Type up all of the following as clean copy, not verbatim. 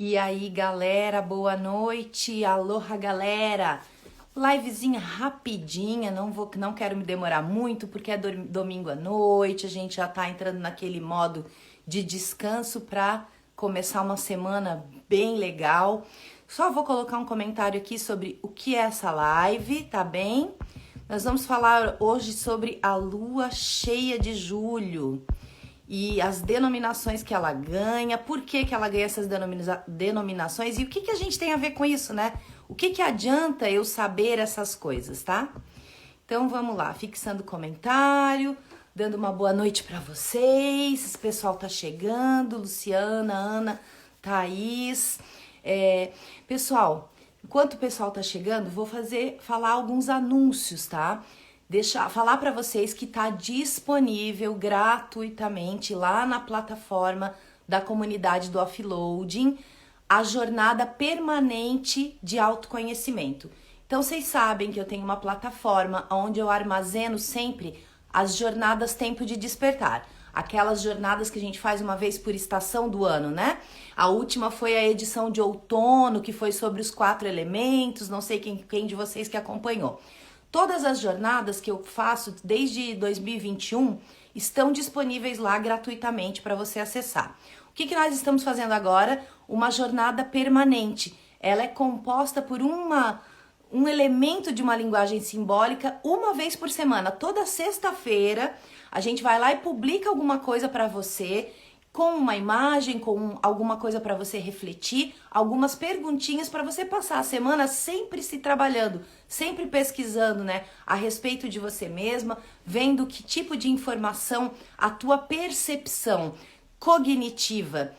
E aí, galera, boa noite. Aloha, galera. Livezinha rapidinha, não quero me demorar muito porque é domingo à noite, a gente já tá entrando naquele modo de descanso para começar uma semana bem legal. Só vou colocar um comentário aqui sobre o que é essa live, tá bem? Nós vamos falar hoje sobre a lua cheia de julho e as denominações que ela ganha, por que ela ganha essas denominações e o que a gente tem a ver com isso, né? O que adianta eu saber essas coisas, tá? Então vamos lá, fixando o comentário, dando uma boa noite para vocês. Esse pessoal tá chegando, Luciana, Ana, Thaís. Pessoal, enquanto o pessoal tá chegando, vou falar alguns anúncios, tá? Falar para vocês que tá disponível gratuitamente lá na plataforma da comunidade do Offloading a jornada permanente de autoconhecimento. Então vocês sabem que eu tenho uma plataforma onde eu armazeno sempre as jornadas Tempo de Despertar. Aquelas jornadas que a gente faz uma vez por estação do ano, né? A última foi a edição de outono, que foi sobre os 4 elementos, não sei quem de vocês que acompanhou. Todas as jornadas que eu faço desde 2021 estão disponíveis lá gratuitamente para você acessar. O que nós estamos fazendo agora? Uma jornada permanente. Ela é composta por um elemento de uma linguagem simbólica uma vez por semana. Toda sexta-feira a gente vai lá e publica alguma coisa para você, com uma imagem, com alguma coisa para você refletir, algumas perguntinhas para você passar a semana sempre se trabalhando, sempre pesquisando, né, a respeito de você mesma, vendo que tipo de informação a tua percepção cognitiva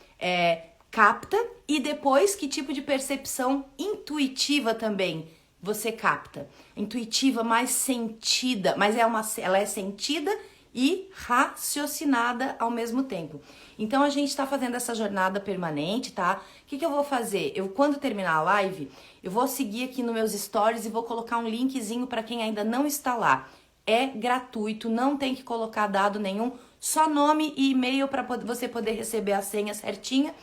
capta e depois que tipo de percepção intuitiva também você capta. Intuitiva mais sentida, mas ela é sentida e raciocinada ao mesmo tempo. Então a gente está fazendo essa jornada permanente, tá? O que eu vou fazer? Quando terminar a live, eu vou seguir aqui nos meus stories e vou colocar um linkzinho para quem ainda não está lá. É gratuito, não tem que colocar dado nenhum, só nome e e-mail para você poder receber a senha certinha.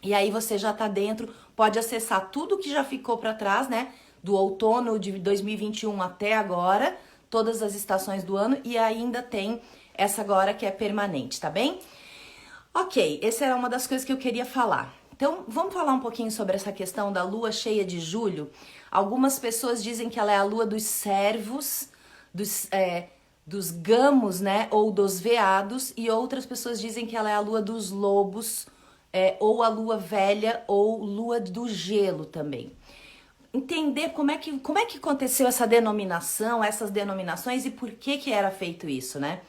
E aí você já tá dentro, pode acessar tudo que já ficou para trás, né? Do outono de 2021 até agora, todas as estações do ano, e ainda tem essa agora que é permanente, tá bem? Ok, essa era uma das coisas que eu queria falar. Então, vamos falar um pouquinho sobre essa questão da lua cheia de julho. Algumas pessoas dizem que ela é a lua dos servos, dos gamos, né, ou dos veados, e outras pessoas dizem que ela é a lua dos lobos, ou a lua velha, ou lua do gelo também. Entender como é que aconteceu essa denominação, essas denominações e por que era feito isso, né?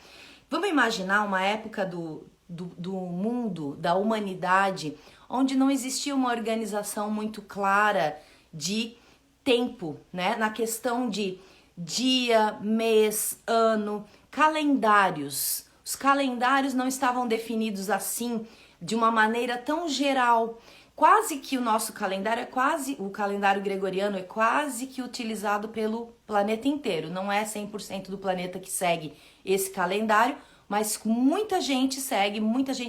Vamos imaginar uma época do mundo, da humanidade, onde não existia uma organização muito clara de tempo, né? Na questão de dia, mês, ano, calendários. Os calendários não estavam definidos assim, de uma maneira tão geral. Quase que o nosso calendário o calendário gregoriano é quase que utilizado pelo planeta inteiro. Não é 100% do planeta que segue esse calendário, mas muita gente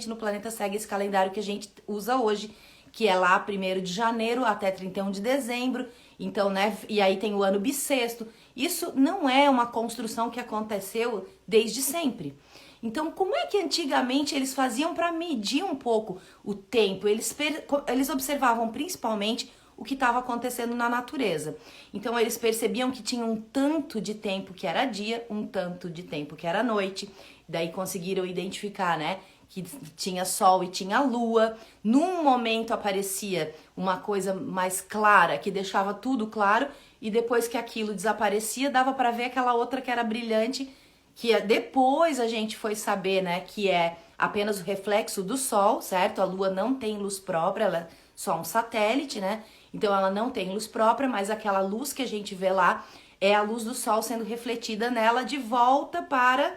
no planeta segue esse calendário que a gente usa hoje, que é lá 1º de janeiro até 31 de dezembro. Então, né, e aí tem o ano bissexto. Isso não é uma construção que aconteceu desde sempre. Então, como é que antigamente eles faziam para medir um pouco o tempo? Eles observavam principalmente o que estava acontecendo na natureza. Então, eles percebiam que tinha um tanto de tempo que era dia, um tanto de tempo que era noite. Daí conseguiram identificar, né, que tinha sol e tinha lua. Num momento aparecia uma coisa mais clara, que deixava tudo claro, e depois que aquilo desaparecia, dava para ver aquela outra que era brilhante, que depois a gente foi saber, né, que é apenas o reflexo do sol, certo? A lua não tem luz própria, ela é só um satélite, né? Então ela não tem luz própria, mas aquela luz que a gente vê lá é a luz do sol sendo refletida nela de volta para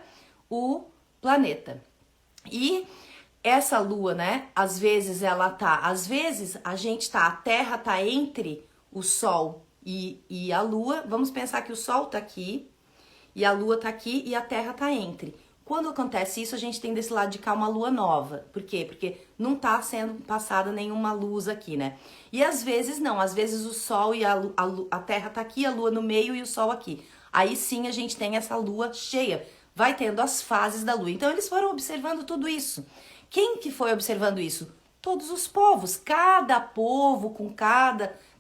o planeta. E essa lua, né, às vezes a Terra tá entre o sol e a lua. Vamos pensar que o sol tá aqui, e a lua tá aqui e a Terra tá entre. Quando acontece isso, a gente tem desse lado de cá uma lua nova. Por quê? Porque não tá sendo passada nenhuma luz aqui, né? E às vezes não, às vezes o Sol e a Terra tá aqui, a Lua no meio e o Sol aqui. Aí sim a gente tem essa lua cheia, vai tendo as fases da lua. Então eles foram observando tudo isso. Quem que foi observando isso? Todos os povos, cada povo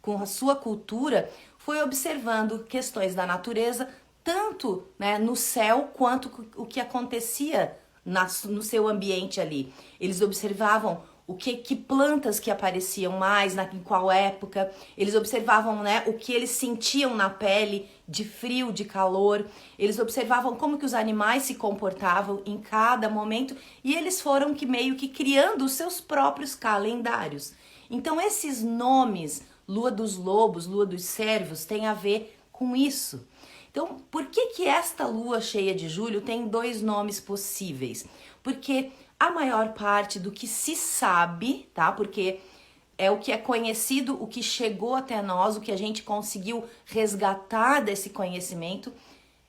com a sua cultura foi observando questões da natureza, tanto, né, no céu quanto o que acontecia no seu ambiente ali. Eles observavam que plantas que apareciam mais, em qual época. Eles observavam, né, o que eles sentiam na pele de frio, de calor. Eles observavam como que os animais se comportavam em cada momento e eles foram meio que criando os seus próprios calendários. Então esses nomes, Lua dos Lobos, Lua dos Servos, tem a ver com isso. Então, por que esta lua cheia de julho tem dois nomes possíveis? Porque a maior parte do que se sabe, tá? Porque é o que é conhecido, o que chegou até nós, o que a gente conseguiu resgatar desse conhecimento,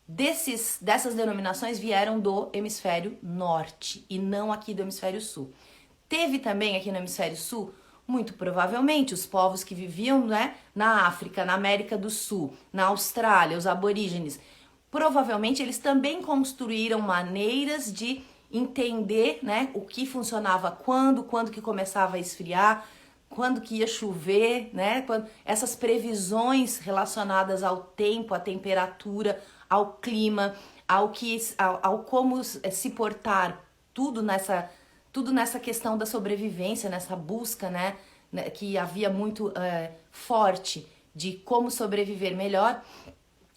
dessas denominações vieram do hemisfério norte e não aqui do hemisfério sul. Teve também aqui no hemisfério sul, muito provavelmente, os povos que viviam, né, na África, na América do Sul, na Austrália, os aborígenes, provavelmente eles também construíram maneiras de entender, né, o que funcionava quando que começava a esfriar, quando que ia chover, né, essas previsões relacionadas ao tempo, à temperatura, ao clima, ao como se portar, tudo nessa questão da sobrevivência, nessa busca, né, que havia muito forte de como sobreviver melhor.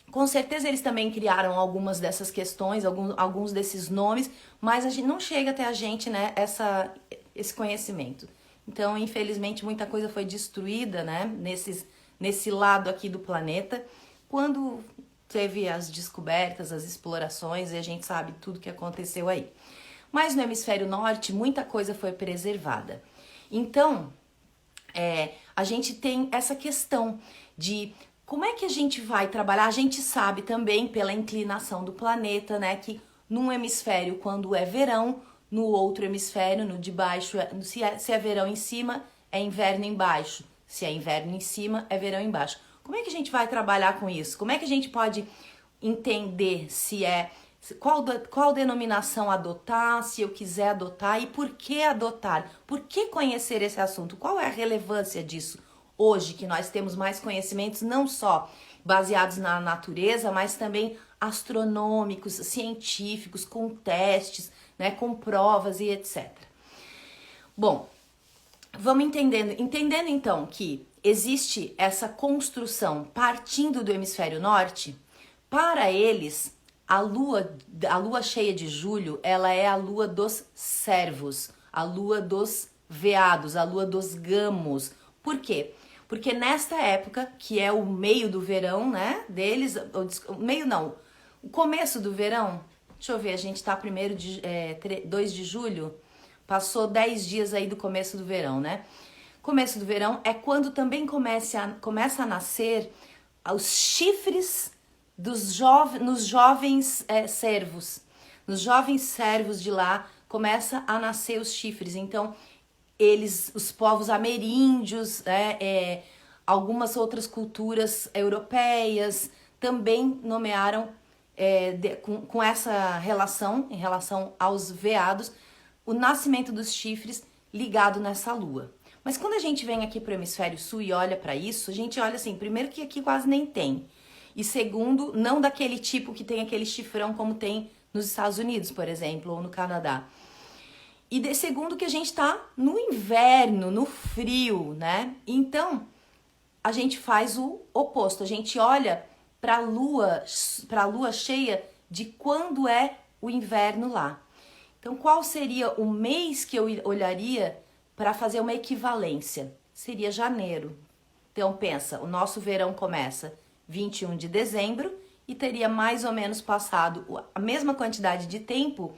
Com certeza eles também criaram algumas dessas questões, alguns desses nomes, mas a gente não chega até a gente, né, esse conhecimento. Então, infelizmente, muita coisa foi destruída, né, nesse lado aqui do planeta, quando teve as descobertas, as explorações, e a gente sabe tudo que aconteceu aí. Mas no hemisfério norte, muita coisa foi preservada. Então, a gente tem essa questão de como é que a gente vai trabalhar. A gente sabe também, pela inclinação do planeta, né, que num hemisfério, quando é verão, no outro hemisfério, no de baixo, se é verão em cima, é inverno embaixo. Se é inverno em cima, é verão embaixo. Como é que a gente vai trabalhar com isso? Como é que a gente pode entender qual denominação adotar, se eu quiser adotar e por que adotar? Por que conhecer esse assunto? Qual é a relevância disso hoje, que nós temos mais conhecimentos não só baseados na natureza, mas também astronômicos, científicos, com testes, né, com provas e etc. Bom, vamos entendendo então que existe essa construção partindo do hemisfério norte. Para eles, a lua cheia de julho, ela é a lua dos servos, a lua dos veados, a lua dos gamos. Por quê? Porque nesta época, que é o meio do verão, né, deles, o começo do verão, deixa eu ver, a gente tá 2 de julho, passou 10 dias aí do começo do verão, né? Começo do verão é quando também começa a nascer os chifres nos jovens servos. Nos jovens servos de lá começa a nascer os chifres. Então, os povos ameríndios, algumas outras culturas europeias também nomearam com essa relação, em relação aos veados, o nascimento dos chifres ligado nessa lua. Mas quando a gente vem aqui para o hemisfério sul e olha para isso, a gente olha assim, primeiro que aqui quase nem tem. E segundo, não daquele tipo que tem aquele chifrão como tem nos Estados Unidos, por exemplo, ou no Canadá. E segundo que a gente tá no inverno, no frio, né? Então, a gente faz o oposto. A gente olha para a lua cheia de quando é o inverno lá. Então, qual seria o mês que eu olharia para fazer uma equivalência? Seria janeiro. Então, pensa, o nosso verão começa 21 de dezembro e teria mais ou menos passado a mesma quantidade de tempo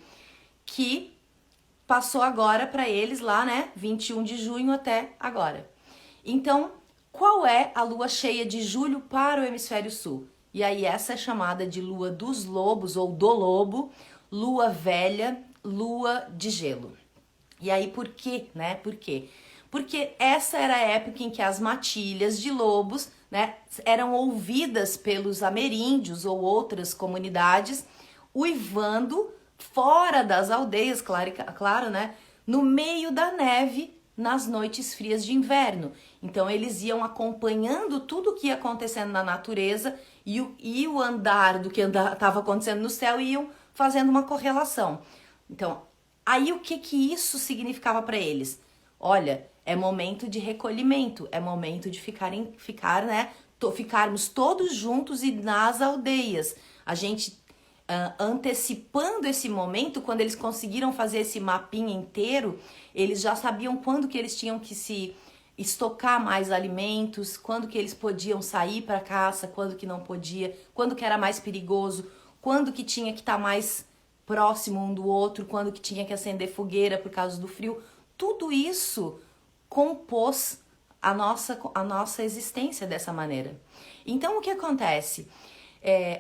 que passou agora para eles lá, né? 21 de junho até agora. Então, qual é a lua cheia de julho para o hemisfério sul? E aí essa é chamada de lua dos lobos ou do lobo. lua velha, lua de gelo. E aí por quê, né? Por quê? Porque essa era a época em que as matilhas de lobos, né, eram ouvidas pelos ameríndios ou outras comunidades, uivando fora das aldeias, claro, né, no meio da neve nas noites frias de inverno. Então eles iam acompanhando tudo o que ia acontecendo na natureza e o andar do que estava acontecendo no céu e iam fazendo uma correlação. Então, aí o que isso significava para eles? Olha, é momento de recolhimento, é momento de ficarmos todos juntos e nas aldeias. A gente antecipando esse momento, quando eles conseguiram fazer esse mapinha inteiro, eles já sabiam quando que eles tinham que se estocar mais alimentos, quando que eles podiam sair para caça, quando que não podia, quando que era mais perigoso, quando que tinha que estar mais próximo um do outro, quando que tinha que acender fogueira por causa do frio. Tudo isso compôs a nossa existência dessa maneira. Então o que acontece?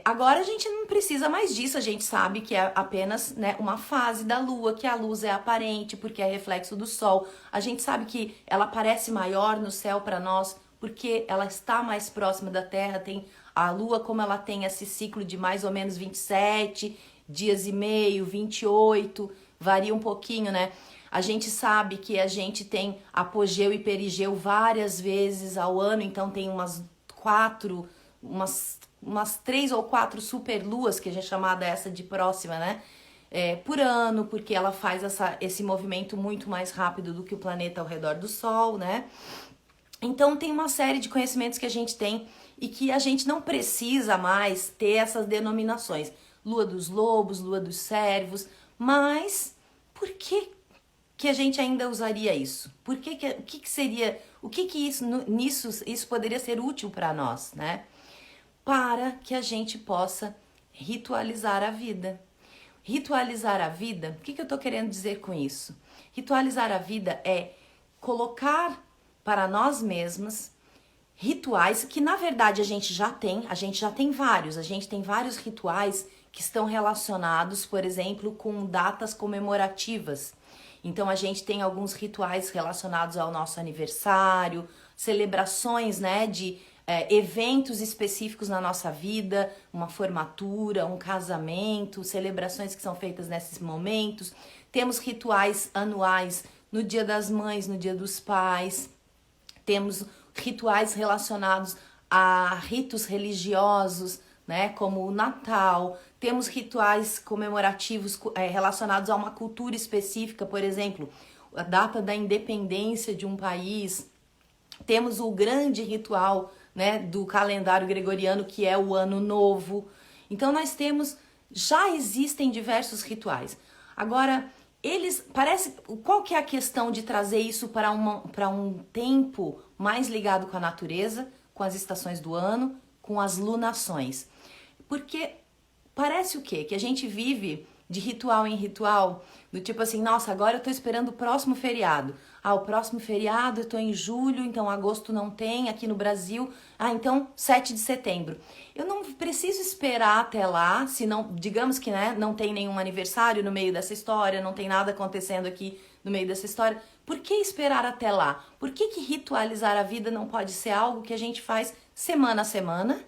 Agora a gente não precisa mais disso, a gente sabe que é apenas, né, uma fase da lua, que a luz é aparente porque é reflexo do sol. A gente sabe que ela parece maior no céu para nós porque ela está mais próxima da Terra. Tem a lua, como ela tem esse ciclo de mais ou menos 27 dias e meio, 28, varia um pouquinho, né? A gente sabe que a gente tem apogeu e perigeu várias vezes ao ano, então tem umas 3 ou 4 superluas, que é chamada essa de próxima, né? Por ano, porque ela faz esse movimento muito mais rápido do que o planeta ao redor do Sol, né? Então tem uma série de conhecimentos que a gente tem e que a gente não precisa mais ter essas denominações. Lua dos lobos, lua dos cervos, mas por que a gente ainda usaria isso? O que seria, isso poderia ser útil para nós, né? Para que a gente possa ritualizar a vida. Ritualizar a vida, o que eu estou querendo dizer com isso? Ritualizar a vida é colocar para nós mesmos rituais que na verdade a gente já tem vários rituais que estão relacionados, por exemplo, com datas comemorativas. Então a gente tem alguns rituais relacionados ao nosso aniversário, celebrações, né, de eventos específicos na nossa vida, uma formatura, um casamento, celebrações que são feitas nesses momentos. Temos rituais anuais no Dia das Mães, no Dia dos Pais. Temos rituais relacionados a ritos religiosos, né, como o Natal. Temos rituais comemorativos relacionados a uma cultura específica, por exemplo, a data da independência de um país. Temos o grande ritual, né, do calendário gregoriano, que é o Ano Novo. Então já existem diversos rituais. Agora, qual que é a questão de trazer isso para um tempo mais ligado com a natureza, com as estações do ano, com as lunações? Porque parece o quê? Que a gente vive de ritual em ritual, do tipo assim, nossa, agora eu tô esperando o próximo feriado. O próximo feriado eu tô em julho, então agosto não tem aqui no Brasil. Então 7 de setembro. Eu não preciso esperar até lá, se não, digamos que, né, não tem nenhum aniversário no meio dessa história, não tem nada acontecendo aqui no meio dessa história. Por que esperar até lá? Por que ritualizar a vida não pode ser algo que a gente faz semana a semana,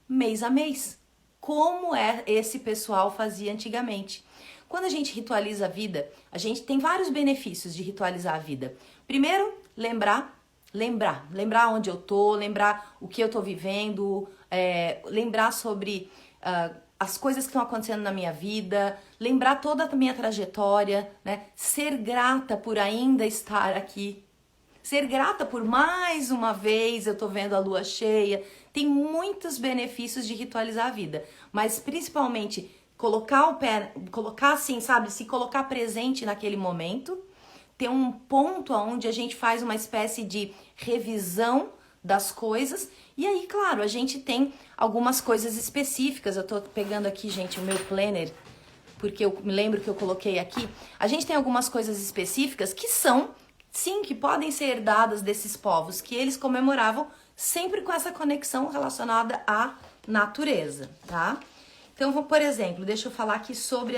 mês a mês? Como esse pessoal fazia antigamente. Quando a gente ritualiza a vida, a gente tem vários benefícios de ritualizar a vida. Primeiro, lembrar onde eu tô, lembrar o que eu tô vivendo, lembrar sobre as coisas que estão acontecendo na minha vida, lembrar toda a minha trajetória, né? Ser grata por ainda estar aqui. Ser grata por mais uma vez, eu tô vendo a lua cheia. Tem muitos benefícios de ritualizar a vida, mas principalmente colocar assim, sabe, se colocar presente naquele momento, ter um ponto onde a gente faz uma espécie de revisão das coisas. E aí, claro, a gente tem algumas coisas específicas. Eu tô pegando aqui, gente, o meu planner, porque eu me lembro que eu coloquei aqui. A gente tem algumas coisas específicas que são, sim, que podem ser herdadas desses povos, que eles comemoravam sempre com essa conexão relacionada à natureza, tá? Então, por exemplo, deixa eu falar aqui sobre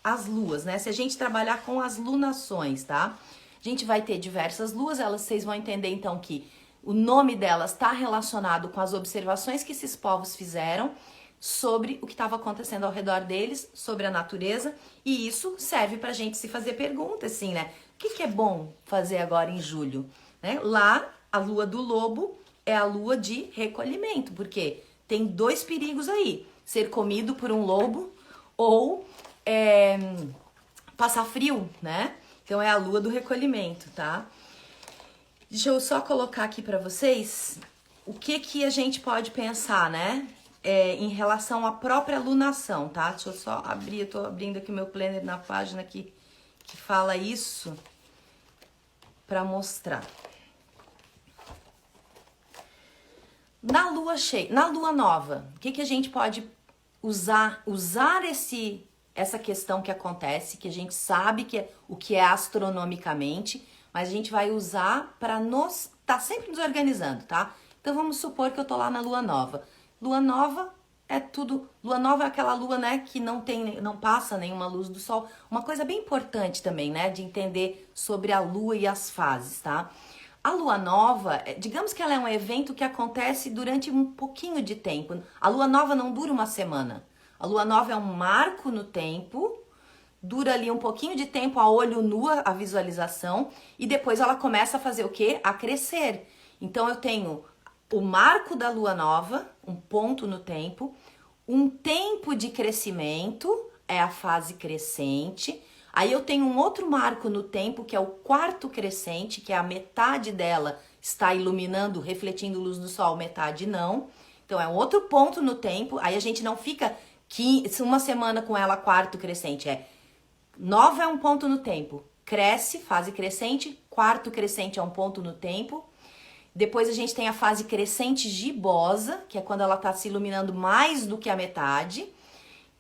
as luas, né? Se a gente trabalhar com as lunações, tá? A gente vai ter diversas luas, vocês vão entender então que o nome delas está relacionado com as observações que esses povos fizeram sobre o que estava acontecendo ao redor deles, sobre a natureza, e isso serve pra gente se fazer perguntas, assim, né? O que é bom fazer agora em julho? Né? Lá, a lua do lobo é a lua de recolhimento, porque tem dois perigos aí: ser comido por um lobo ou passar frio, né? Então é a lua do recolhimento, tá? Deixa eu só colocar aqui pra vocês o que a gente pode pensar, né? Em relação à própria lunação, tá? Deixa eu só abrir, eu tô abrindo aqui o meu planner na página que fala isso pra mostrar. Na lua cheia, na lua nova, o que a gente pode usar essa questão que acontece, que a gente sabe o que é astronomicamente, mas a gente vai usar para tá sempre nos organizando, tá? Então vamos supor que eu tô lá na lua nova. Lua nova é tudo, lua nova é aquela lua, né, que não passa nenhuma luz do sol. Uma coisa bem importante também, né, de entender sobre a lua e as fases, tá? A lua nova, digamos que ela é um evento que acontece durante um pouquinho de tempo. A lua nova não dura uma semana. A lua nova é um marco no tempo, dura ali um pouquinho de tempo a olho nu a visualização, e depois ela começa a fazer o quê? A crescer. Então eu tenho o marco da lua nova, um ponto no tempo, um tempo de crescimento, é a fase crescente. Aí eu tenho um outro marco no tempo, que é o quarto crescente, que é a metade dela está iluminando, refletindo luz do sol, metade não. Então é um outro ponto no tempo. Aí a gente não fica uma semana com ela quarto crescente. Nova é um ponto no tempo, cresce, fase crescente, quarto crescente é um ponto no tempo. Depois a gente tem a fase crescente gibosa, que é quando ela está se iluminando mais do que a metade.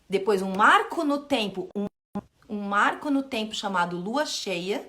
Depois um marco no tempo, um marco no tempo chamado lua cheia.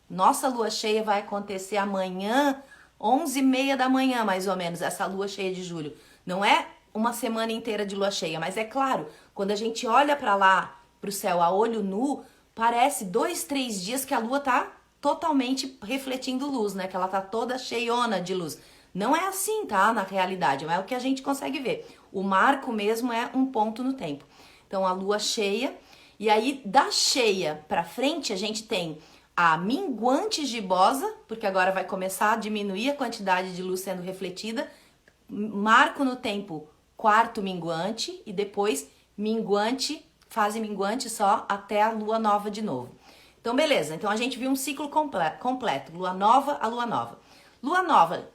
Nossa lua cheia vai acontecer amanhã, 11h30 da manhã, mais ou menos, essa lua cheia de julho. Não é uma semana inteira de lua cheia, mas é claro, quando a gente olha para lá, pro céu a olho nu, parece 2, 3 dias que a lua tá totalmente refletindo luz, né? Que ela tá toda cheiona de luz. Não é assim, tá? Na realidade, é o que a gente consegue ver. O marco mesmo é um ponto no tempo. Então, a lua cheia. E aí, da cheia pra frente, a gente tem a minguante gibosa, porque agora vai começar a diminuir a quantidade de luz sendo refletida. Marco no tempo, quarto minguante. E depois, minguante, fase minguante só até a lua nova de novo. Então, beleza. Então, a gente viu um ciclo completo. Lua nova a lua nova. Lua nova,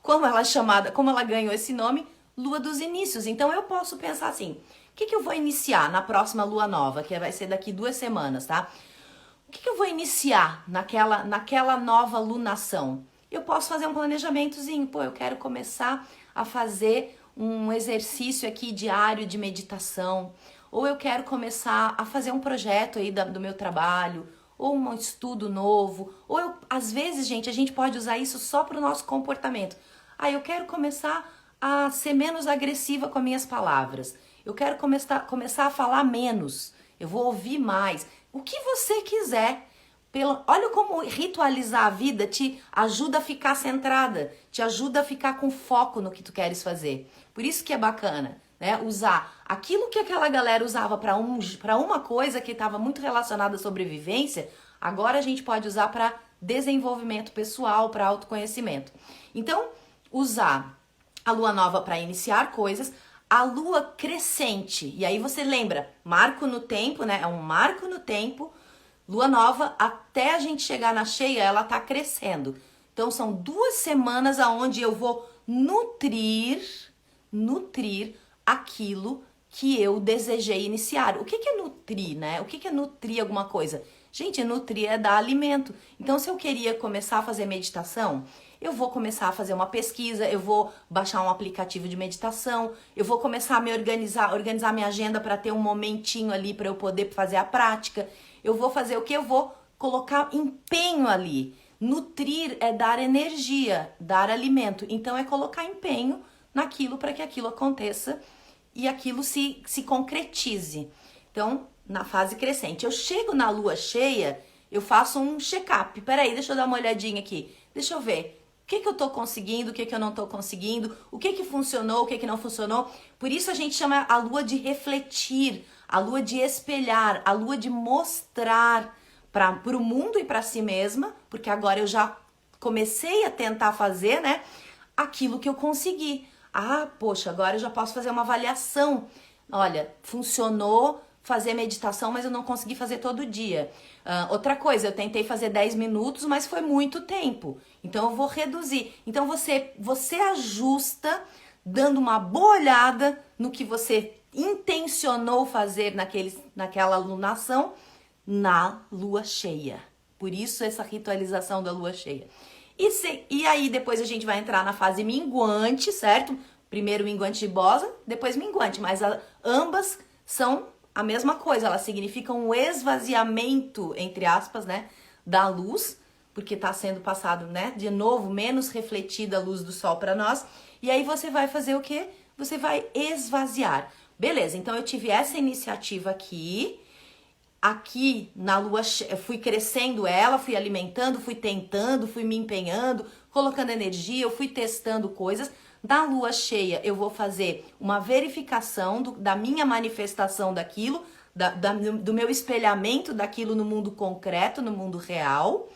como ela é chamada, como ela ganhou esse nome, lua dos inícios. Então, eu posso pensar assim, o que eu vou iniciar na próxima lua nova, que vai ser daqui 2 semanas, tá? O que eu vou iniciar naquela nova lunação? Eu posso fazer um planejamentozinho. Pô, eu quero começar a fazer um exercício aqui diário de meditação. Ou eu quero começar a fazer um projeto aí do meu trabalho, ou um estudo novo. Ou às vezes, gente, a gente pode usar isso só para o nosso comportamento. Eu quero começar a ser menos agressiva com as minhas palavras. Eu quero começar a falar menos. Eu vou ouvir mais. O que você quiser. Olha como ritualizar a vida te ajuda a ficar centrada, te ajuda a ficar com foco no que tu queres fazer. Por isso que é bacana, né? Usar aquilo que aquela galera usava para uma coisa que estava muito relacionada à sobrevivência, agora a gente pode usar para desenvolvimento pessoal, para autoconhecimento. Então, usar a lua nova para iniciar coisas, a lua crescente, e aí você lembra, marco no tempo, né? É um marco no tempo. Lua nova, até a gente chegar na cheia, ela tá crescendo. Então, são 2 semanas aonde eu vou nutrir aquilo que eu desejei iniciar. O que é nutrir, né? O que é nutrir alguma coisa? Gente, nutrir é dar alimento. Então, se eu queria começar a fazer meditação, eu vou começar a fazer uma pesquisa, eu vou baixar um aplicativo de meditação, eu vou começar a me organizar minha agenda para ter um momentinho ali para eu poder fazer a prática. Eu vou fazer o que? Eu vou colocar empenho ali. Nutrir é dar energia, dar alimento. Então, é colocar empenho naquilo para que aquilo aconteça e aquilo se concretize. Então, na fase crescente. Eu chego na lua cheia, eu faço um check-up. Peraí, deixa eu dar uma olhadinha aqui. Deixa eu ver. O que eu tô conseguindo, o que eu não tô conseguindo, o que funcionou, o que não funcionou. Por isso a gente chama a lua de refletir, a lua de espelhar, a lua de mostrar para o mundo e para si mesma, porque agora eu já comecei a tentar fazer, né, aquilo que eu consegui. Ah, poxa, agora eu já posso fazer uma avaliação. Olha, funcionou fazer meditação, mas eu não consegui fazer todo dia. Outra coisa, eu tentei fazer 10 minutos, mas foi muito tempo. Então eu vou reduzir. Então você ajusta, dando uma boa olhada no que você intencionou fazer naquela alunação na lua cheia. Por isso essa ritualização da lua cheia. E aí depois a gente vai entrar na fase minguante, certo? Primeiro minguante de bosa, depois minguante, mas ambas são a mesma coisa, elas significam um esvaziamento, entre aspas, né, da luz, porque está sendo passado, né, de novo, menos refletida a luz do sol para nós, e aí você vai fazer o quê? Você vai esvaziar. Beleza, então eu tive essa iniciativa aqui na lua cheia, fui crescendo ela, fui alimentando, fui tentando, fui me empenhando, colocando energia, eu fui testando coisas. Na lua cheia eu vou fazer uma verificação da minha manifestação daquilo, do meu espelhamento daquilo no mundo concreto, no mundo real.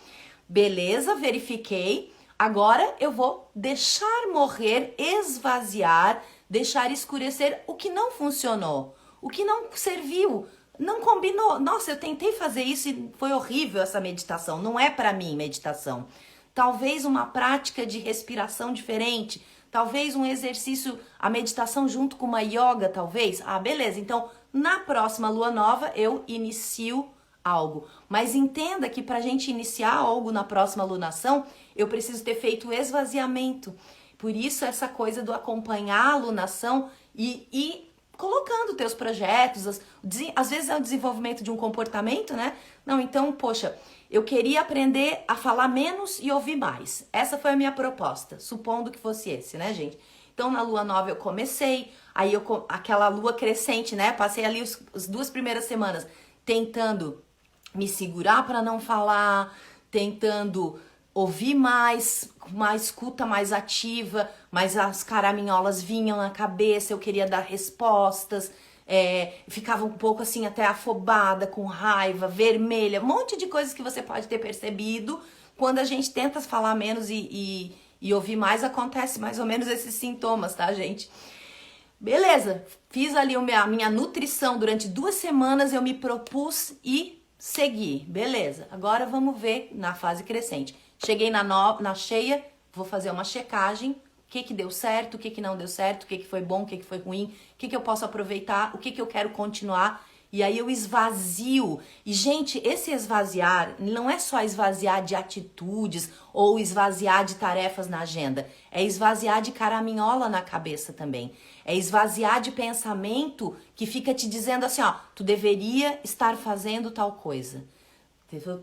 Beleza, verifiquei. Agora eu vou deixar morrer, esvaziar, deixar escurecer o que não funcionou, o que não serviu, não combinou. Nossa, eu tentei fazer isso e foi horrível essa meditação. Não é para mim meditação. Talvez uma prática de respiração diferente, talvez um exercício, a meditação junto com uma yoga, talvez. Ah, beleza. Então, na próxima lua nova, eu inicio algo. Mas entenda que para a gente iniciar algo na próxima lunação, eu preciso ter feito o esvaziamento. Por isso, essa coisa do acompanhar a lunação e colocando teus projetos, às vezes é o desenvolvimento de um comportamento, né? Não, então, poxa, eu queria aprender a falar menos e ouvir mais. Essa foi a minha proposta, supondo que fosse esse, né, gente? Então, na lua nova eu comecei, aí aquela lua crescente, né? Passei ali as 2 primeiras semanas tentando me segurar para não falar, tentando ouvir mais, uma escuta mais ativa, mas as caraminholas vinham na cabeça, eu queria dar respostas, ficava um pouco assim até afobada, com raiva, vermelha, um monte de coisas que você pode ter percebido. Quando a gente tenta falar menos e ouvir mais, acontece mais ou menos esses sintomas, tá, gente? Beleza, fiz ali a minha nutrição durante 2 semanas, eu me propus e segui, beleza. Agora vamos ver na fase crescente. Cheguei na cheia, vou fazer uma checagem, o que deu certo, o que não deu certo, o que foi bom, o que foi ruim, o que eu posso aproveitar, o que eu quero continuar. E aí eu esvazio. E, gente, esse esvaziar não é só esvaziar de atitudes ou esvaziar de tarefas na agenda. É esvaziar de caraminhola na cabeça também. É esvaziar de pensamento que fica te dizendo assim, ó, tu deveria estar fazendo tal coisa.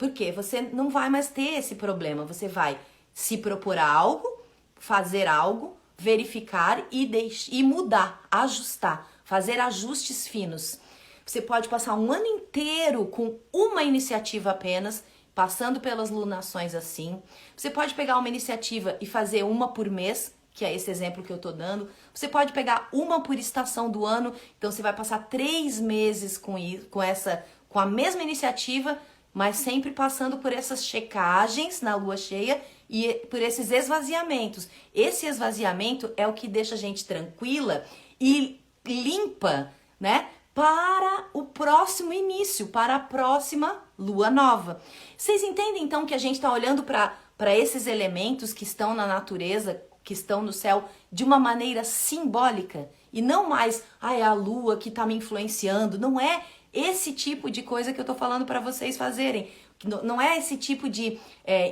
Por quê? Você não vai mais ter esse problema. Você vai se propor algo, fazer algo, verificar e mudar, ajustar, fazer ajustes finos. Você pode passar um ano inteiro com uma iniciativa apenas, passando pelas lunações assim. Você pode pegar uma iniciativa e fazer uma por mês, que é esse exemplo que eu tô dando. Você pode pegar uma por estação do ano, então você vai passar 3 meses com a mesma iniciativa, mas sempre passando por essas checagens na lua cheia e por esses esvaziamentos. Esse esvaziamento é o que deixa a gente tranquila e limpa, né? Para o próximo início, para a próxima lua nova. Vocês entendem então que a gente está olhando para esses elementos que estão na natureza, que estão no céu, de uma maneira simbólica? E não mais, é a lua que está me influenciando. Não é esse tipo de coisa que eu tô falando para vocês fazerem. Não é esse tipo de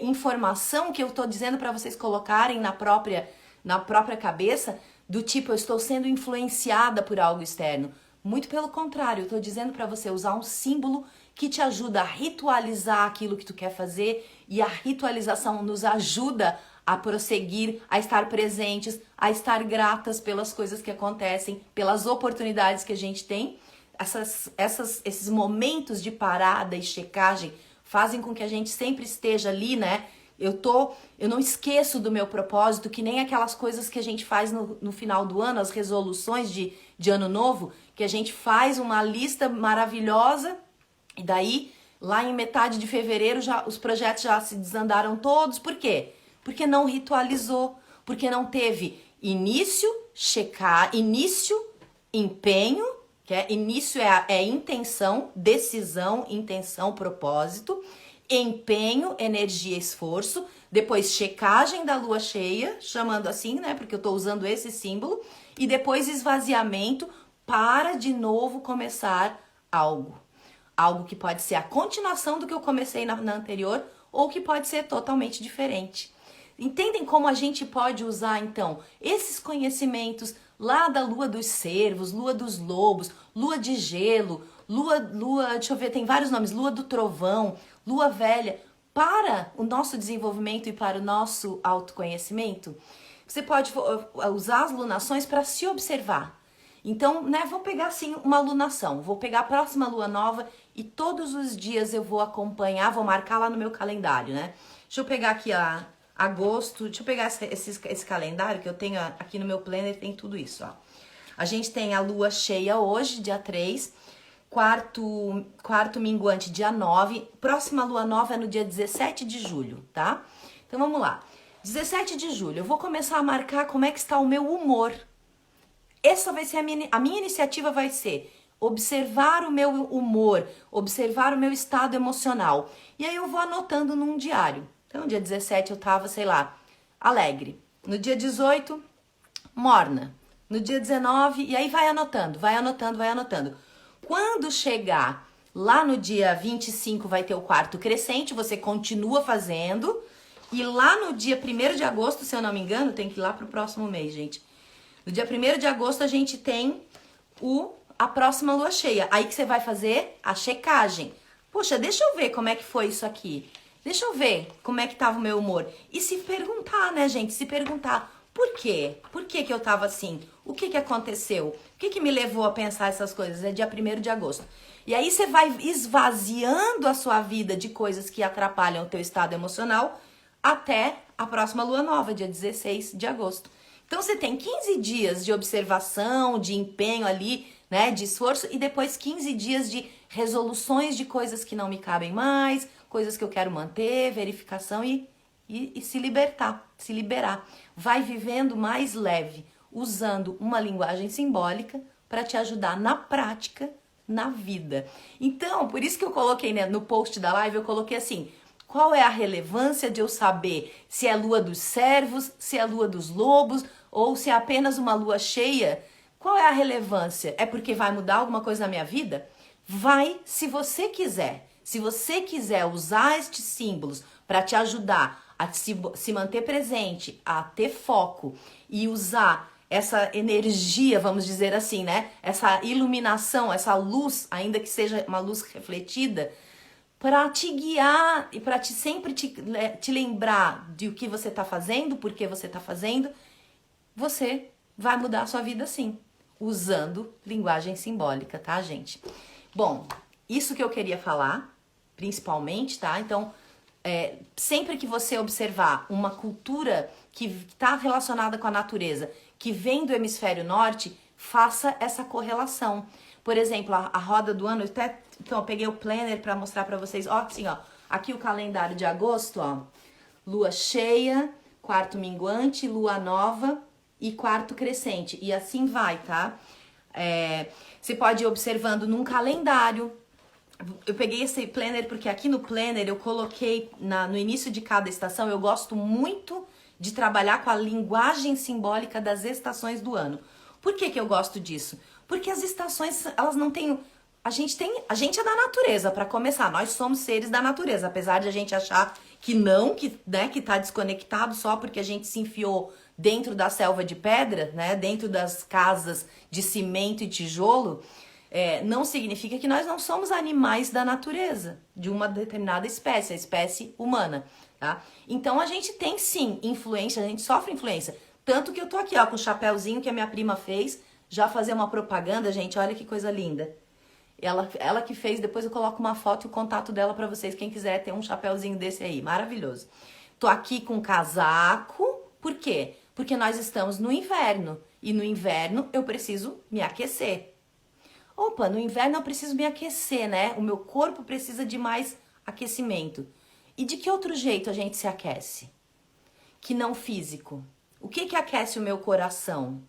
informação que eu tô dizendo para vocês colocarem na própria cabeça, do tipo, eu estou sendo influenciada por algo externo. Muito pelo contrário, eu tô dizendo para você usar um símbolo que te ajuda a ritualizar aquilo que tu quer fazer, e a ritualização nos ajuda a prosseguir, a estar presentes, a estar gratas pelas coisas que acontecem, pelas oportunidades que a gente tem. esses momentos de parada e checagem fazem com que a gente sempre esteja ali, né? Eu não esqueço do meu propósito, que nem aquelas coisas que a gente faz no final do ano, as resoluções de ano novo, que a gente faz uma lista maravilhosa e daí, lá em metade de fevereiro, os projetos já se desandaram todos. Por quê? Porque não ritualizou, porque não teve início, empenho, que é início é intenção, decisão, intenção, propósito, empenho, energia, esforço, depois checagem da lua cheia, chamando assim, né, porque eu tô usando esse símbolo, e depois esvaziamento para de novo começar algo. Algo que pode ser a continuação do que eu comecei na anterior, ou que pode ser totalmente diferente. Entendem como a gente pode usar, então, esses conhecimentos lá da lua dos cervos, lua dos lobos, lua de gelo, lua, deixa eu ver, tem vários nomes, lua do trovão, lua velha, para o nosso desenvolvimento e para o nosso autoconhecimento? Você pode usar as lunações para se observar. Então, né, vou pegar assim uma lunação, vou pegar a próxima lua nova e todos os dias eu vou acompanhar, vou marcar lá no meu calendário, né? Deixa eu pegar aqui agosto, deixa eu pegar esse calendário que eu tenho aqui no meu planner, tem tudo isso, ó. A gente tem a lua cheia hoje, dia 3, quarto minguante, dia 9, próxima lua nova é no dia 17 de julho, tá? Então vamos lá, 17 de julho, eu vou começar a marcar como é que está o meu humor. Essa vai ser a minha iniciativa vai ser observar o meu humor, observar o meu estado emocional. E aí eu vou anotando num diário. Então, no dia 17 eu tava, sei lá, alegre. No dia 18, morna. No dia 19, e aí vai anotando, vai anotando, vai anotando. Quando chegar lá no dia 25 vai ter o quarto crescente, você continua fazendo. E lá no dia 1º de agosto, se eu não me engano, tem que ir lá pro próximo mês, gente. No dia 1º de agosto a gente tem a próxima lua cheia. Aí que você vai fazer a checagem. Poxa, deixa eu ver como é que foi isso aqui. Deixa eu ver como é que tava o meu humor. E se perguntar, né, gente? Se perguntar, por quê? Por que que eu tava assim? O que que aconteceu? O que que me levou a pensar essas coisas? É dia 1º de agosto. E aí você vai esvaziando a sua vida de coisas que atrapalham o teu estado emocional até a próxima lua nova, dia 16 de agosto. Então você tem 15 dias de observação, de empenho ali, né, de esforço, e depois 15 dias de resoluções de coisas que não me cabem mais, coisas que eu quero manter, verificação e se liberar. Vai vivendo mais leve, usando uma linguagem simbólica para te ajudar na prática, na vida. Então, por isso que eu coloquei, né, no post da live, eu coloquei assim: qual é a relevância de eu saber se é lua dos servos, se é lua dos lobos, ou se é apenas uma lua cheia? Qual é a relevância? É porque vai mudar alguma coisa na minha vida? Vai, se você quiser. Se você quiser usar estes símbolos para te ajudar a se manter presente, a ter foco e usar essa energia, vamos dizer assim, né? Essa iluminação, essa luz, ainda que seja uma luz refletida, para te guiar e para sempre te lembrar de o que você está fazendo, por que você está fazendo, você vai mudar a sua vida sim, usando linguagem simbólica, tá, gente? Bom, isso que eu queria falar, principalmente, tá? Então, sempre que você observar uma cultura que está relacionada com a natureza, que vem do hemisfério norte, faça essa correlação. Por exemplo, a roda do ano, então eu peguei o planner para mostrar para vocês, ó, assim, ó, aqui o calendário de agosto, ó, lua cheia, quarto minguante, lua nova e quarto crescente, e assim vai, tá? Você pode ir observando num calendário. Eu peguei esse planner porque aqui no planner eu coloquei no início de cada estação, eu gosto muito de trabalhar com a linguagem simbólica das estações do ano. Por que que eu gosto disso? Porque as estações, elas não têm... A gente é da natureza, para começar. Nós somos seres da natureza, apesar de a gente achar que não, né, que tá desconectado só porque a gente se enfiou dentro da selva de pedra, né, dentro das casas de cimento e tijolo, não significa que nós não somos animais da natureza, de uma determinada espécie, a espécie humana, tá? Então a gente tem sim influência, a gente sofre influência. Tanto que eu tô aqui, ó, com o chapéuzinho que a minha prima fez, já fazer uma propaganda, gente, olha que coisa linda. Ela que fez, depois eu coloco uma foto e o contato dela pra vocês, quem quiser ter um chapéuzinho desse aí, maravilhoso. Tô aqui com casaco, por quê? Porque nós estamos no inverno, e no inverno eu preciso me aquecer. Opa, no inverno eu preciso me aquecer, né? O meu corpo precisa de mais aquecimento. E de que outro jeito a gente se aquece? Que não físico. O que aquece o meu coração?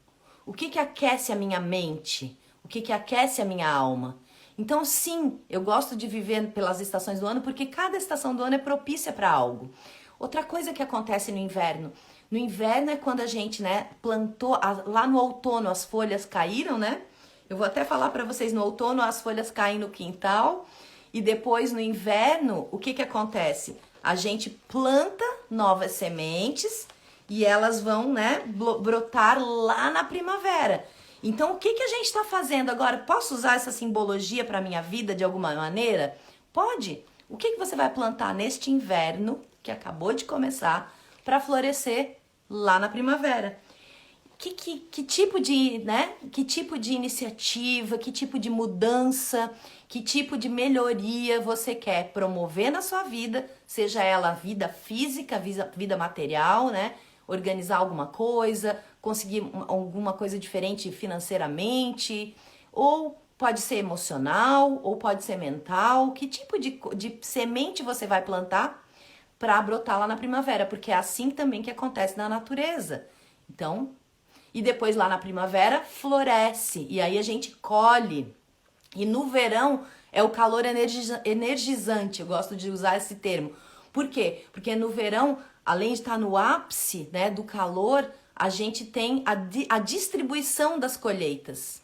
O que aquece a minha mente? O que aquece a minha alma? Então, sim, eu gosto de viver pelas estações do ano porque cada estação do ano é propícia para algo. Outra coisa que acontece no inverno. No inverno é quando a gente, né, plantou, lá no outono as folhas caíram, né? Eu vou até falar para vocês, no outono as folhas caem no quintal e depois no inverno, o que acontece? A gente planta novas sementes e elas vão, né, brotar lá na primavera. Então, o que a gente está fazendo agora? Posso usar essa simbologia para a minha vida de alguma maneira? Pode. O que você vai plantar neste inverno, que acabou de começar, para florescer lá na primavera? Que tipo de, né? Que tipo de iniciativa, que tipo de mudança, que tipo de melhoria você quer promover na sua vida, seja ela vida física, vida material, né? Organizar alguma coisa, conseguir alguma coisa diferente financeiramente, ou pode ser emocional, ou pode ser mental. Que tipo de semente você vai plantar para brotar lá na primavera? Porque é assim também que acontece na natureza. Então, e depois lá na primavera floresce, e aí a gente colhe. E no verão é o calor energizante, eu gosto de usar esse termo. Por quê? Porque no verão, além de estar no ápice, né, do calor, a gente tem a distribuição das colheitas,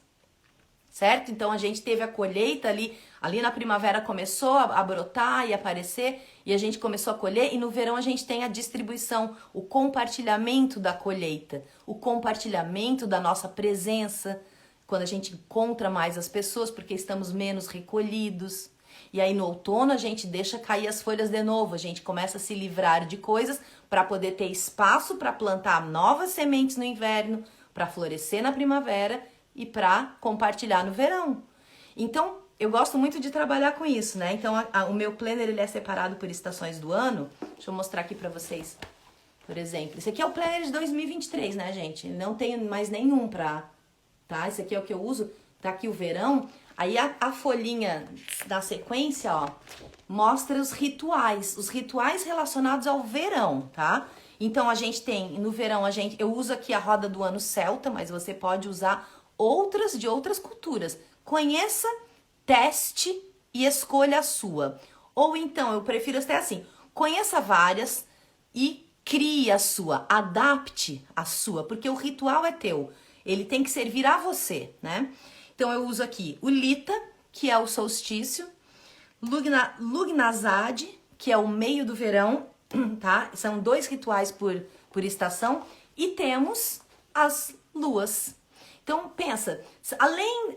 certo? Então a gente teve a colheita ali na primavera começou a brotar e aparecer, e a gente começou a colher, e no verão a gente tem a distribuição, o compartilhamento da colheita, o compartilhamento da nossa presença, quando a gente encontra mais as pessoas, porque estamos menos recolhidos. E aí no outono a gente deixa cair as folhas de novo, a gente começa a se livrar de coisas para poder ter espaço para plantar novas sementes no inverno, para florescer na primavera e para compartilhar no verão. Então, eu gosto muito de trabalhar com isso, né? Então, o meu planner ele é separado por estações do ano. Deixa eu mostrar aqui para vocês, por exemplo. Esse aqui é o planner de 2023, né, gente? Não tenho mais nenhum tá? Esse aqui é o que eu uso. Tá aqui o verão. Aí a folhinha da sequência, ó, mostra os rituais relacionados ao verão, tá? Então a gente tem, no verão eu uso aqui a roda do ano celta, mas você pode usar outras de outras culturas. Conheça, teste e escolha a sua. Ou então, eu prefiro até assim, conheça várias e crie a sua, adapte a sua, porque o ritual é teu. Ele tem que servir a você, né? Então eu uso aqui o Lita, que é o solstício, Lugnasad, que é o meio do verão, tá? São 2 rituais por estação, e temos as luas. Então pensa,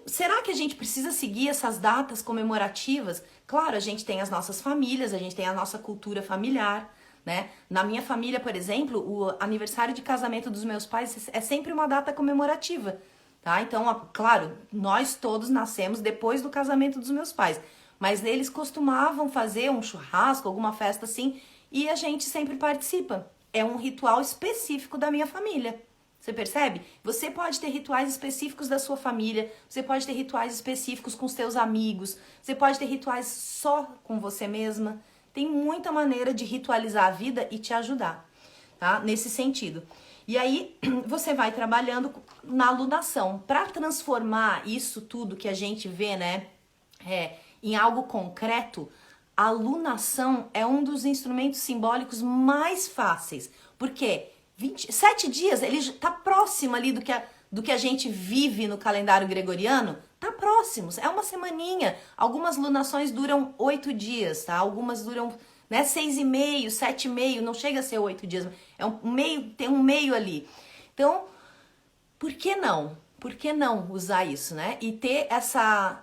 será que a gente precisa seguir essas datas comemorativas? Claro, a gente tem as nossas famílias, a gente tem a nossa cultura familiar, né? Na minha família, por exemplo, o aniversário de casamento dos meus pais é sempre uma data comemorativa, tá? Então, claro, nós todos nascemos depois do casamento dos meus pais, mas eles costumavam fazer um churrasco, alguma festa assim, e a gente sempre participa. É um ritual específico da minha família. Você percebe? Você pode ter rituais específicos da sua família, você pode ter rituais específicos com os seus amigos, você pode ter rituais só com você mesma. Tem muita maneira de ritualizar a vida e te ajudar, tá? Nesse sentido. E aí você vai trabalhando na alunação para transformar isso tudo que a gente vê, né, em algo concreto. A alunação é um dos instrumentos simbólicos mais fáceis, porque 7 dias, ele está próximo ali do que a gente vive no calendário gregoriano, tá próximo, é uma semaninha. Algumas lunações duram 8 dias, tá? Algumas duram, né, 6,5, 7,5, não chega a ser 8 dias, é um meio, tem um meio ali. Então, por que não? Por que não usar isso, né? E ter essa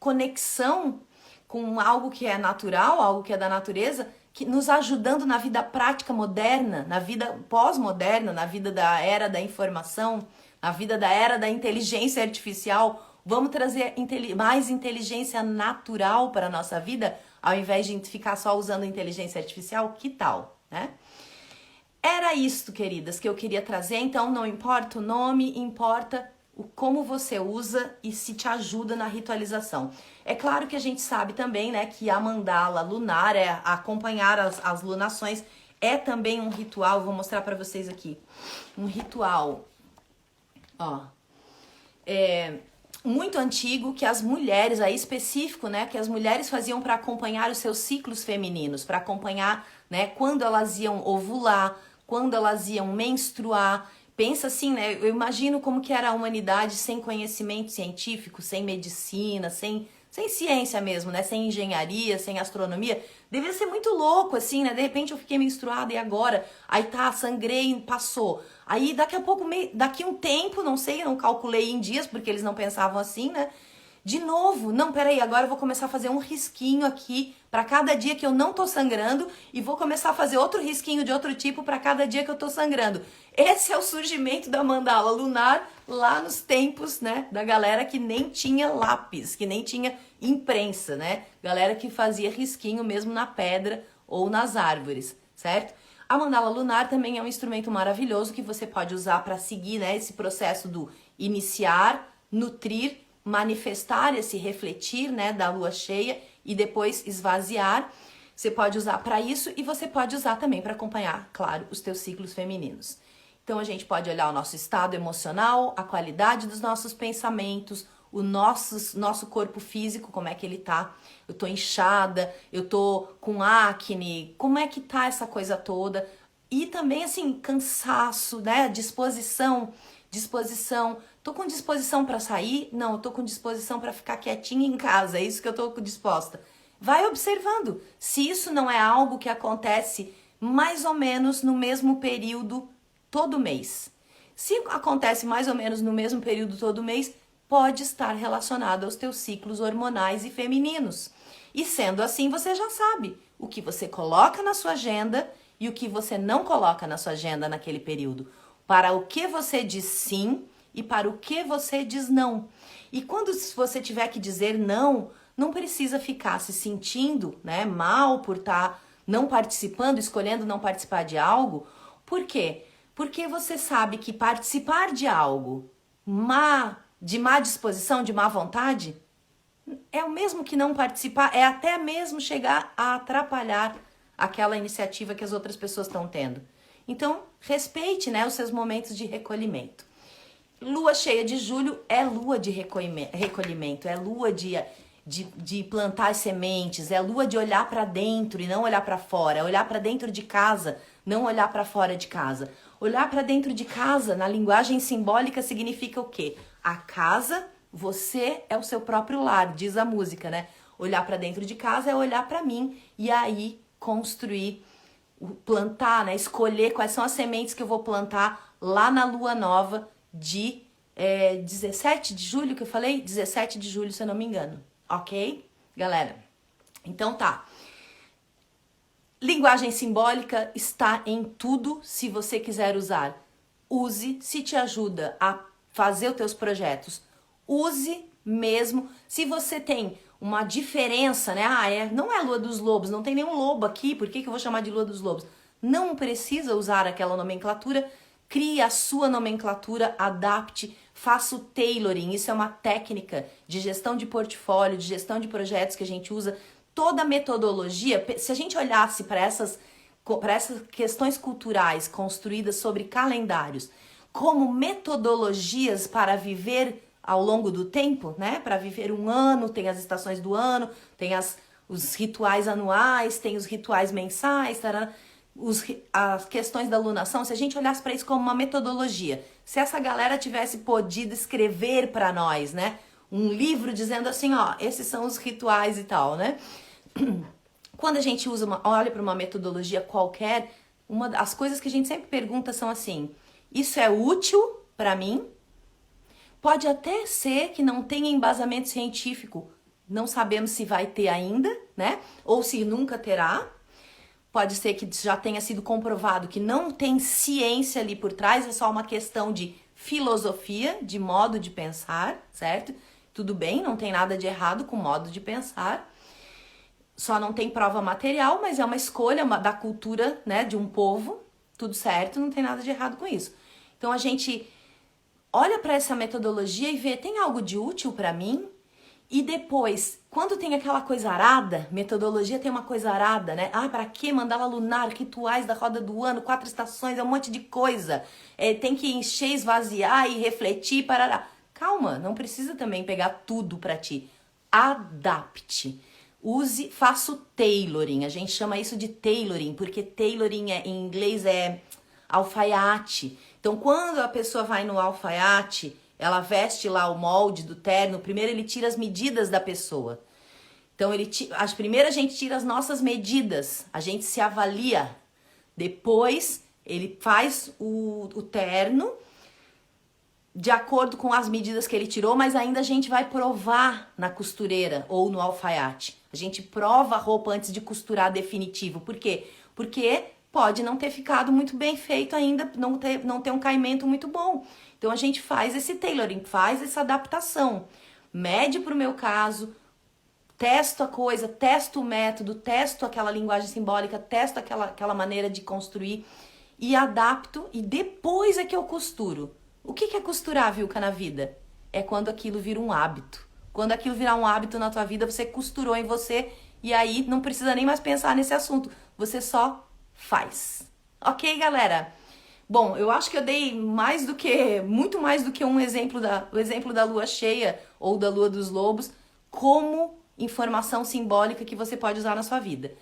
conexão com algo que é natural, algo que é da natureza, que nos ajudando na vida prática moderna, na vida pós-moderna, na vida da era da informação, na vida da era da inteligência artificial. Vamos trazer mais inteligência natural para a nossa vida, ao invés de ficar só usando inteligência artificial? Que tal, né? Era isto, queridas, que eu queria trazer. Então, não importa o nome, importa o como você usa e se te ajuda na ritualização. É claro que a gente sabe também, né, que a mandala lunar, acompanhar as lunações, é também um ritual. Vou mostrar para vocês aqui. Um ritual, ó, muito antigo, que as mulheres, aí específico, né, que as mulheres faziam para acompanhar os seus ciclos femininos, para acompanhar, né, quando elas iam ovular, quando elas iam menstruar. Pensa assim, né, eu imagino como que era a humanidade sem conhecimento científico, sem medicina, sem ciência mesmo, né, sem engenharia, sem astronomia. Devia ser muito louco, assim, né, de repente eu fiquei menstruada e agora? Aí tá, sangrei, passou. Aí daqui a pouco, daqui um tempo, não sei, eu não calculei em dias, porque eles não pensavam assim, né? De novo, não, peraí, agora eu vou começar a fazer um risquinho aqui para cada dia que eu não tô sangrando e vou começar a fazer outro risquinho de outro tipo para cada dia que eu tô sangrando. Esse é o surgimento da mandala lunar lá nos tempos, né, da galera que nem tinha lápis, que nem tinha imprensa, né? Galera que fazia risquinho mesmo na pedra ou nas árvores, certo? A mandala lunar também é um instrumento maravilhoso que você pode usar para seguir, né, esse processo do iniciar, nutrir, manifestar, esse refletir, né, da lua cheia e depois esvaziar. Você pode usar para isso e você pode usar também para acompanhar, claro, os teus ciclos femininos. Então a gente pode olhar o nosso estado emocional, a qualidade dos nossos pensamentos, o nosso corpo físico, como é que ele tá. Eu tô inchada, eu tô com acne, como é que tá essa coisa toda. E também, assim, cansaço, né, disposição. Tô com disposição para sair? Não, eu tô com disposição para ficar quietinha em casa, é isso que eu tô disposta. Vai observando se isso não é algo que acontece mais ou menos no mesmo período todo mês. Se acontece mais ou menos no mesmo período todo mês, pode estar relacionado aos teus ciclos hormonais e femininos. E sendo assim, você já sabe o que você coloca na sua agenda e o que você não coloca na sua agenda naquele período. Para o que você diz sim e para o que você diz não. E quando você tiver que dizer não, não precisa ficar se sentindo, né, mal por estar não participando, escolhendo não participar de algo. Por quê? Porque você sabe que participar de algo de má disposição, de má vontade, é o mesmo que não participar, é até mesmo chegar a atrapalhar aquela iniciativa que as outras pessoas estão tendo. Então, respeite, né, os seus momentos de recolhimento. Lua cheia de julho é lua de recolhimento, é lua de plantar as sementes, é lua de olhar para dentro e não olhar para fora, é olhar para dentro de casa, não olhar para fora de casa. Olhar para dentro de casa, na linguagem simbólica, significa o quê? A casa, você é o seu próprio lar, diz a música, né? Olhar para dentro de casa é olhar para mim e aí construir, plantar, né? Escolher quais são as sementes que eu vou plantar lá na lua nova de 17 de julho, que eu falei? 17 de julho, se eu não me engano. Ok? Galera, então tá. Linguagem simbólica está em tudo, se você quiser usar. Use, se te ajuda a fazer os teus projetos. Use mesmo. Se você tem uma diferença, né? Não é a lua dos lobos, não tem nenhum lobo aqui, por que eu vou chamar de lua dos lobos? Não precisa usar aquela nomenclatura. Crie a sua nomenclatura, adapte, faça o tailoring. Isso é uma técnica de gestão de portfólio, de gestão de projetos que a gente usa. Toda a metodologia, se a gente olhasse para essas questões culturais construídas sobre calendários como metodologias para viver ao longo do tempo, né? Para viver um ano, tem as estações do ano, tem os rituais anuais, tem os rituais mensais, as questões da lunação. Se a gente olhasse para isso como uma metodologia, se essa galera tivesse podido escrever para nós, né? Um livro dizendo assim, ó, esses são os rituais e tal, né? Quando a gente olha para uma metodologia qualquer, as coisas que a gente sempre pergunta são assim: isso é útil para mim? Pode até ser que não tenha embasamento científico, não sabemos se vai ter ainda, né? Ou se nunca terá. Pode ser que já tenha sido comprovado que não tem ciência ali por trás, é só uma questão de filosofia, de modo de pensar, certo? Tudo bem, não tem nada de errado com o modo de pensar. Só não tem prova material, mas é uma escolha da cultura, né, de um povo. Tudo certo, não tem nada de errado com isso. Então a gente olha para essa metodologia e vê, tem algo de útil para mim? E depois, quando tem aquela coisa arada, metodologia tem uma coisa arada, né? Ah, para que mandala lunar, rituais da roda do ano, 4 estações, é um monte de coisa. Tem que encher, esvaziar e refletir, parará. Calma, não precisa também pegar tudo para ti. Adapte. Use, faça o tailoring. A gente chama isso de tailoring, porque tailoring em inglês é alfaiate. Então, quando a pessoa vai no alfaiate, ela veste lá o molde do terno, primeiro ele tira as medidas da pessoa. Então, primeiro a gente tira as nossas medidas, a gente se avalia. Depois, ele faz o terno de acordo com as medidas que ele tirou, mas ainda a gente vai provar na costureira ou no alfaiate. A gente prova a roupa antes de costurar definitivo. Por quê? Porque pode não ter ficado muito bem feito ainda, não ter um caimento muito bom. Então a gente faz esse tailoring, faz essa adaptação. Mede pro meu caso, testo a coisa, testo o método, testo aquela linguagem simbólica, testo aquela maneira de construir e adapto e depois é que eu costuro. O que é costurar, Vilca, na vida? É quando aquilo vira um hábito. Quando aquilo virar um hábito na tua vida, você costurou em você e aí não precisa nem mais pensar nesse assunto. Você só faz. Ok, galera? Bom, eu acho que eu dei muito mais do que o exemplo da lua cheia ou da lua dos lobos como informação simbólica que você pode usar na sua vida.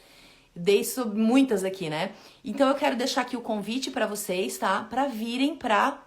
Dei muitas aqui, né? Então eu quero deixar aqui o convite para vocês, tá? Para virem para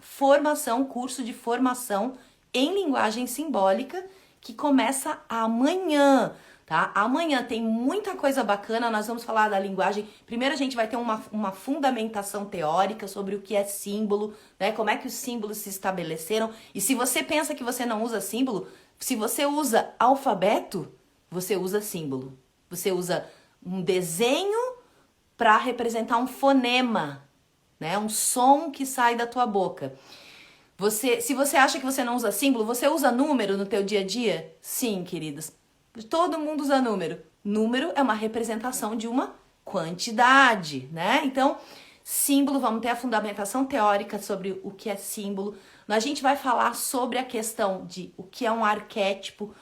curso de formação em linguagem simbólica, que começa amanhã, tá? Amanhã tem muita coisa bacana, nós vamos falar da linguagem. Primeiro a gente vai ter uma fundamentação teórica sobre o que é símbolo, né? Como é que os símbolos se estabeleceram. E se você pensa que você não usa símbolo, se você usa alfabeto, você usa símbolo. Você usa um desenho para representar um fonema, né? Um som que sai da tua boca. Se você acha que você não usa símbolo, você usa número no teu dia a dia? Sim, queridos. Todo mundo usa número. Número é uma representação de uma quantidade, né? Então, símbolo, vamos ter a fundamentação teórica sobre o que é símbolo. A gente vai falar sobre a questão de o que é um arquétipo,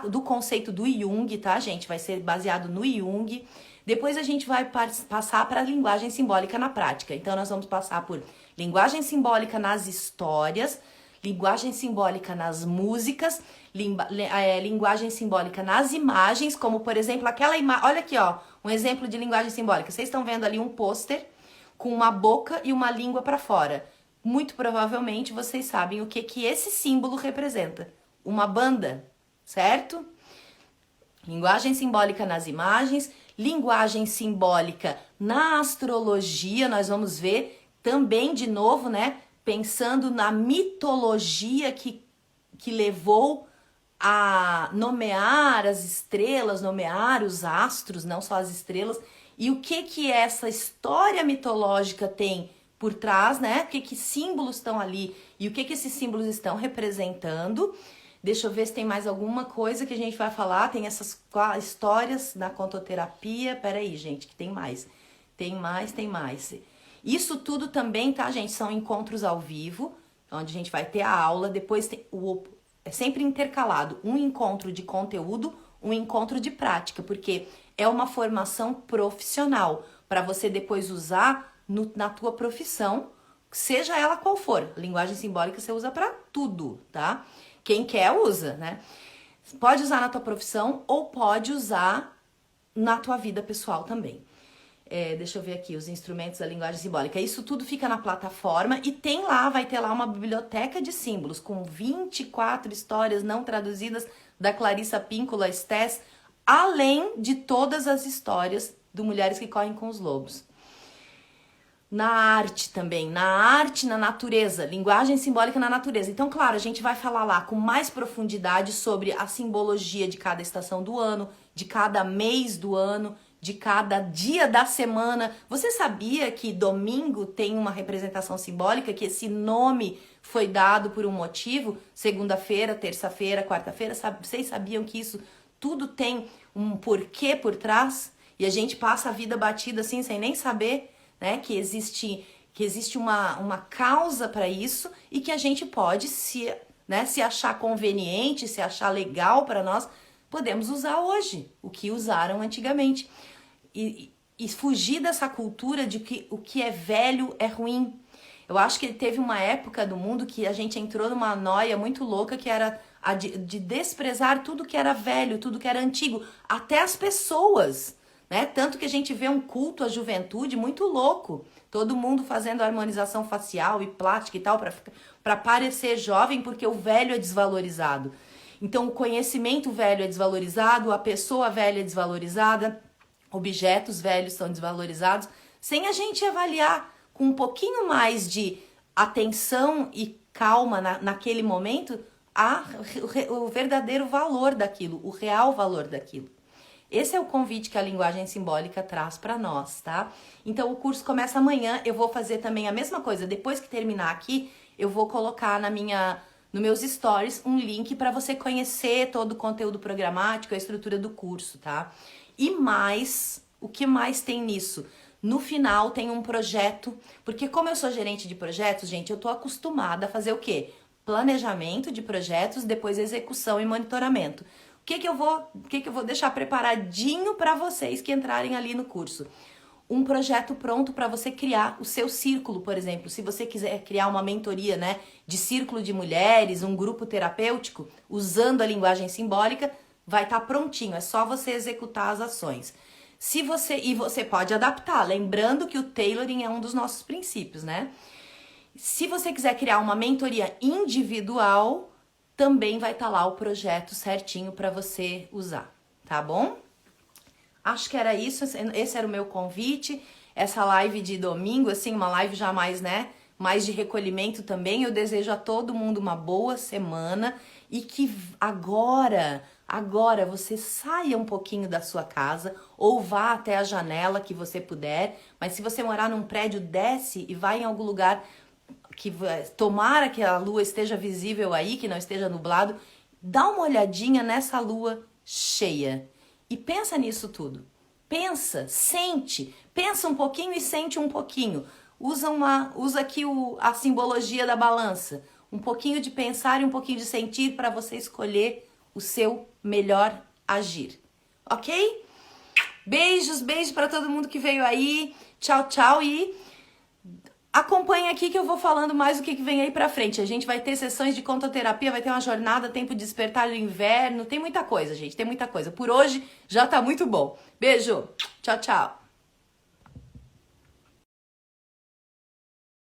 do conceito do Jung, tá, gente? Vai ser baseado no Jung. Depois a gente vai passar para a linguagem simbólica na prática. Então, nós vamos passar por linguagem simbólica nas histórias, linguagem simbólica nas músicas, linguagem simbólica nas imagens, como, por exemplo, aquela imagem... Olha aqui, ó, um exemplo de linguagem simbólica. Vocês estão vendo ali um pôster com uma boca e uma língua para fora. Muito provavelmente vocês sabem o que esse símbolo representa. Uma banda, certo? Linguagem simbólica nas imagens, linguagem simbólica na astrologia, nós vamos ver também de novo, né? Pensando na mitologia que levou a nomear as estrelas, nomear os astros, não só as estrelas, e o que essa história mitológica tem por trás, né? O que símbolos estão ali e o que esses símbolos estão representando. Deixa eu ver se tem mais alguma coisa que a gente vai falar. Tem essas histórias da contoterapia. Peraí, gente, que tem mais. Tem mais. Isso tudo também, tá, gente? São encontros ao vivo, onde a gente vai ter a aula. Depois é sempre intercalado. Um encontro de conteúdo, um encontro de prática. Porque é uma formação profissional. Para você depois usar na tua profissão, seja ela qual for. Linguagem simbólica você usa para tudo, tá? Quem quer usa, né? Pode usar na tua profissão ou pode usar na tua vida pessoal também. Deixa eu ver aqui, os instrumentos da linguagem simbólica. Isso tudo fica na plataforma e vai ter lá uma biblioteca de símbolos com 24 histórias não traduzidas da Clarissa Píncola Estés, além de todas as histórias do Mulheres que Correm com os Lobos. Na arte também, na natureza, linguagem simbólica na natureza. Então, claro, a gente vai falar lá com mais profundidade sobre a simbologia de cada estação do ano, de cada mês do ano, de cada dia da semana. Você sabia que domingo tem uma representação simbólica, que esse nome foi dado por um motivo? Segunda-feira, terça-feira, quarta-feira, vocês sabiam que isso tudo tem um porquê por trás? E a gente passa a vida batida assim, sem nem saber, né, que existe uma causa para isso e que a gente pode, se achar conveniente, se achar legal para nós, podemos usar hoje o que usaram antigamente. E fugir dessa cultura de que o que é velho é ruim. Eu acho que teve uma época do mundo que a gente entrou numa noia muito louca, que era a de desprezar tudo que era velho, tudo que era antigo, até as pessoas, né? Tanto que a gente vê um culto à juventude muito louco. Todo mundo fazendo harmonização facial e plástica e tal para parecer jovem, porque o velho é desvalorizado. Então o conhecimento velho é desvalorizado, a pessoa velha é desvalorizada, objetos velhos são desvalorizados, sem a gente avaliar com um pouquinho mais de atenção e calma naquele momento o verdadeiro valor daquilo, o real valor daquilo. Esse é o convite que a linguagem simbólica traz para nós, tá? Então o curso começa amanhã, eu vou fazer também a mesma coisa. Depois que terminar aqui, eu vou colocar nos meus stories um link para você conhecer todo o conteúdo programático, a estrutura do curso, tá? E mais, o que mais tem nisso? No final tem um projeto, porque como eu sou gerente de projetos, gente, eu tô acostumada a fazer o quê? Planejamento de projetos, depois execução e monitoramento. O que eu vou deixar preparadinho para vocês que entrarem ali no curso? Um projeto pronto para você criar o seu círculo, por exemplo. Se você quiser criar uma mentoria, né, de círculo de mulheres, um grupo terapêutico, usando a linguagem simbólica, vai estar prontinho. É só você executar as ações. E você pode adaptar, lembrando que o tailoring é um dos nossos princípios, né? Se você quiser criar uma mentoria individual, também vai estar lá o projeto certinho para você usar, tá bom? Acho que era isso, esse era o meu convite, essa live de domingo, assim, uma live já mais, né, mais de recolhimento também. Eu desejo a todo mundo uma boa semana e que agora você saia um pouquinho da sua casa ou vá até a janela que você puder, mas se você morar num prédio, desce e vai em algum lugar que tomara que a lua esteja visível aí, que não esteja nublado, dá uma olhadinha nessa lua cheia e pensa nisso tudo. Pensa, sente, pensa um pouquinho e sente um pouquinho. Usa aqui a simbologia da balança. Um pouquinho de pensar e um pouquinho de sentir para você escolher o seu melhor agir. Ok? Beijos para todo mundo que veio aí. Tchau, tchau e acompanha aqui que eu vou falando mais o que vem aí pra frente. A gente vai ter sessões de contoterapia, vai ter uma jornada, tempo de despertar no inverno. Tem muita coisa, gente, tem muita coisa. Por hoje já tá muito bom. Beijo, tchau, tchau.